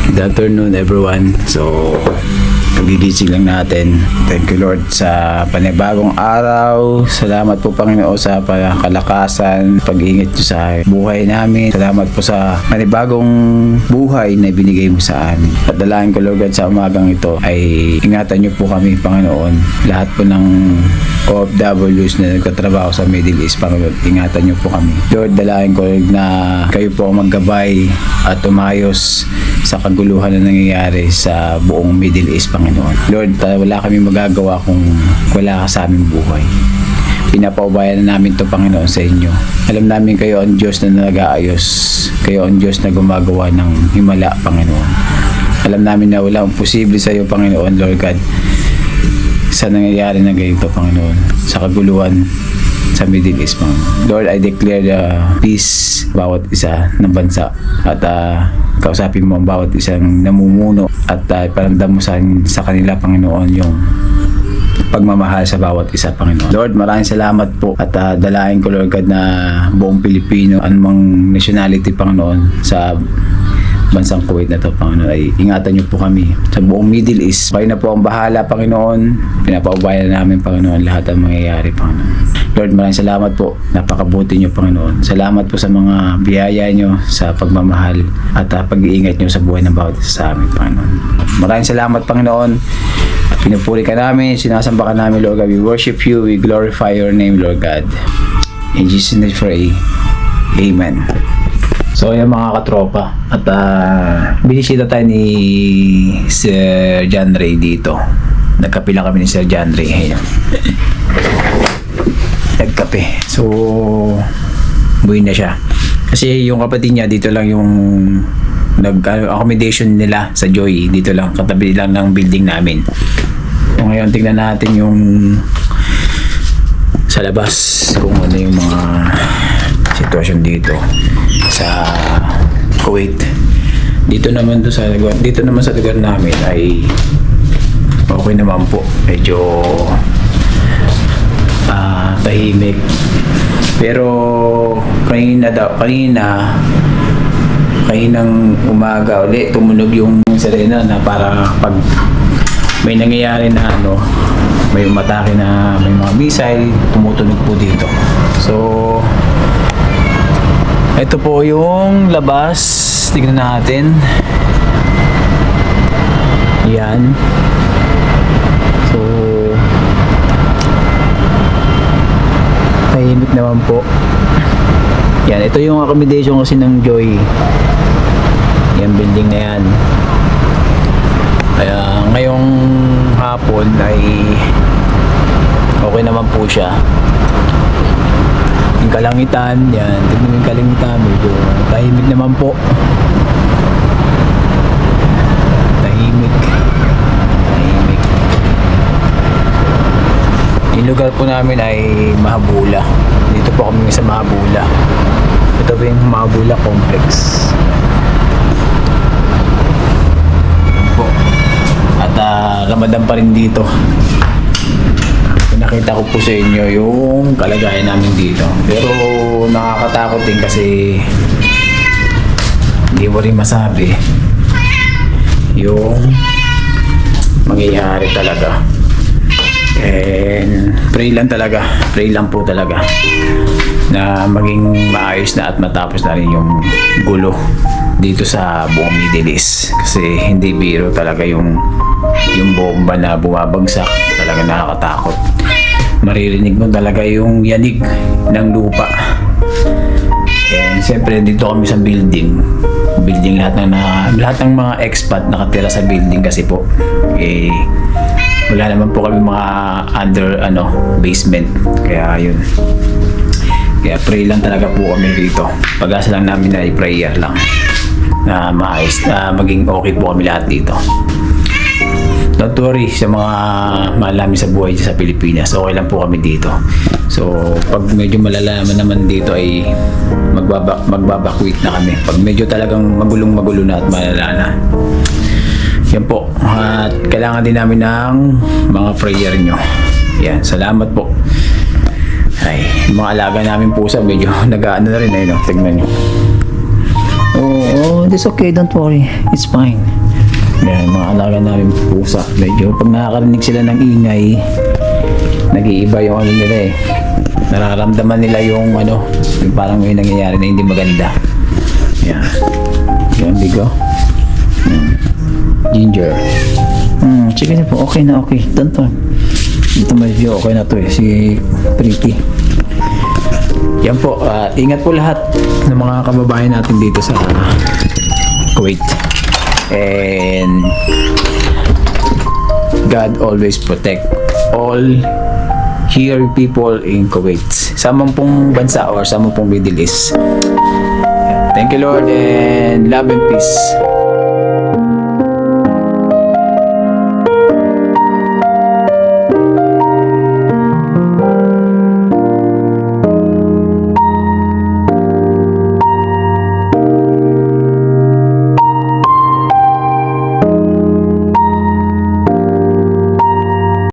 Good afternoon everyone. So, kagigising lang natin. Thank you Lord sa panibagong araw. Salamat po Panginoon sa kalakasan, pag-iingat nyo sa buhay namin. Salamat po sa panibagong buhay na binigay mo sa amin. At dalangin ko Lord sa umagang ito ay ingatan nyo po kami Panginoon. Lahat po ng OFWs na nagtatrabaho sa Middle East, Panginoon, ingatan nyo po kami. Lord, dalangin ko Lord na kayo po ang maggabay at umayos sa kaguluhan na nangyayari sa buong Middle East, Panginoon. Lord, wala kami magagawa kung wala ka sa aming buhay. Pinapaubayan na namin to Panginoon sa inyo. Alam namin kayo ang Diyos na nag-aayos. Kayo ang Diyos na gumagawa ng himala, Panginoon. Alam namin na wala ang posible sa iyo, Panginoon, Lord God, sa nangyayari na ganito, Panginoon, sa kaguluhan sa Middle East, Panginoon. Lord, I declare the peace bawat isa ng bansa at kausapin mo ang bawat isang namumuno at paramdam mo sa kanila, Panginoon, yung pagmamahal sa bawat isa, Panginoon. Lord, maraming salamat po at dalahin ko, Lord God, na buong Pilipino, anumang nationality, Panginoon, sa bansang Kuwait na to, Panginoon, ay ingatan niyo po kami sa buong Middle East. Kayo na po ang bahala, Panginoon. Pinapaubayan namin, Panginoon, lahat ang mangyayari, Panginoon. Lord, maraming salamat po. Napakabuti niyo, Panginoon. Salamat po sa mga biyaya niyo, sa pagmamahal at pag-iingat niyo sa buhay ng bawat isa sa amin, Panginoon. Maraming salamat, Panginoon. Pinupuri ka namin, sinasamba ka namin, Lord God. We worship you, we glorify your name, Lord God. In Jesus' name we pray. Amen. So ayan mga katropa, at binisita tayo ni Sir John Ray dito. Nagkape lang kami ni Sir John Ray. Ayan. Nagkape. So buhay na siya. Kasi yung kapatid niya dito lang yung accommodation nila sa Joy. Dito lang, katabi lang ng building namin. So ngayon tingnan natin yung sa labas kung ano yung mga sitwasyon dito sa Kuwait. Dito naman sa lugar namin ay okay naman po. Medyo tahimik. Pero kaninang umaga ulit tumunog yung sirena na para pag may nangyayari na may umatake na may mga missile, tumutunog po dito. So ito po yung labas. Tignan natin. Yan. So tahimik naman po. Yan, ito yung accommodation kasi ng Joy. Yan, building na yan. Kaya ngayong hapon ay okay naman po siya. Yung kalangitan, yan, tignan yung kalangitan, medyo tahimik naman po. Tahimik. Yung lugar po namin ay Mahabula. Dito po kami sa Mahabula. Ito po yung Mahabula Complex. Yan po. At Ramadan pa rin dito. Nakita ko po sa inyo yung kalagayan namin dito. Pero nakakatakot din kasi hindi mo rin masabi yung mangyayari talaga. And pray lang po talaga na maging maayos na at matapos na rin yung gulo dito sa buong Middle East. Kasi hindi biro talaga yung bomba na bumabagsak. Talaga nakakatakot. Maririnig mo talaga yung yanig ng lupa. And siyempre dito kami sa building lahat ng mga expat nakatira sa building kasi po wala naman po kami mga under basement, kaya yun, kaya pray lang talaga po kami dito. Pag-asa lang namin na prayer lang na maayos na maging okay po kami lahat dito. Don't worry sa mga mahal namin sa buhay sa Pilipinas. Okay lang po kami dito. So, pag medyo malalaman naman dito ay magbabakwit na kami. Pag medyo talagang magulo na at malala na. Yan po. At kailangan din namin ng mga prayer nyo. Yan. Salamat po. Ay, mga alaga namin pusa medyo nag-aano na rin. Tignan nyo. Oh, it's okay. Don't worry. It's fine. Yan, mga alaga namin pusa. Medyo pag nakakarinig sila ng ingay, nag-iiba yung ano nila eh. Nararamdaman nila yung ano, yung parang may nangyayari na hindi maganda. Yan. Yan, bigo. Ginger. Sige na po, okay na, okay. Tonton. Ito medyo okay na to eh, si Pretty. Yan po, ingat po lahat ng mga kababayan natin dito sa Kuwait. And God always protect all here people in Kuwait. Sa mampong bansa or sa mampong Middle East. Thank you Lord and love and peace.